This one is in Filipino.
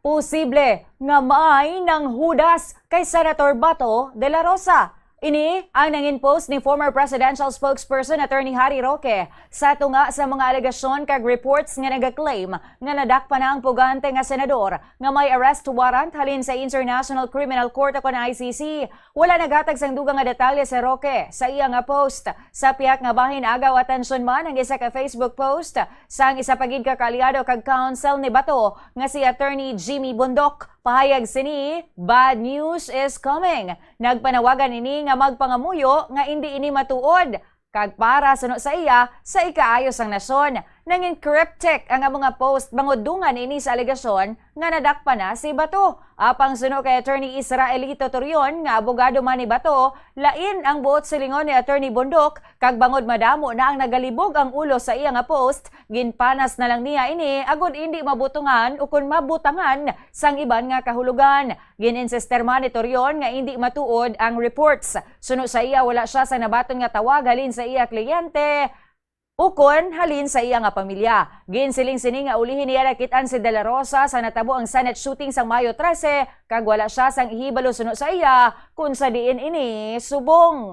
Posible nga may nang hudas kay Senator Bato de la Rosa. Ini ang nangin post ni former presidential spokesperson Attorney Harry Roque sa tunga sa mga alegasyon kag reports nga nagaklaim nga nadakpan na ang pugante nga senador nga may arrest warrant halin sa International Criminal Court o ICC. Wala nagatag sang dugang nga detalye sa Roque sa iya nga post. Sa piyak nga bahin agaw atensyon man ang isa ka Facebook post sang isa pagid ka kaalyado kag counsel ni Bato nga si Attorney Jimmy Bundok. Pahayag sini, bad news is coming. Nagpanawagan ini nga magpangamuyo nga hindi ini matuod. Kag para suno sa iya sa ikaayos ang nasyon. Nanging cryptic ang mga post bangod-dungan ini sa alegasyon nga nadakpan na si Bato. Apang suno kay Attorney Israelito Torion nga abogado man ni Bato, lain ang buot silingon ni Attorney Bundok kag bangod madamo na ang nagalibog ang ulo sa iya nga post, ginpanas na lang niya ini agud hindi mabutungan o kun mabutangan sang iban nga kahulugan. Gininsister man ni Torion nga hindi matuod ang reports. Suno sa iya wala siya sa nabaton nga tawag halin sa iya kliyente ukon halin sa iya nga pamilya. Ginsiling sini nga ulihin niya nakitaan si De La Rosa sa natabo ang Senate shooting sa Mayo 13 kag wala siya sang ihibalo suno sa iya kun sa diin ini subong.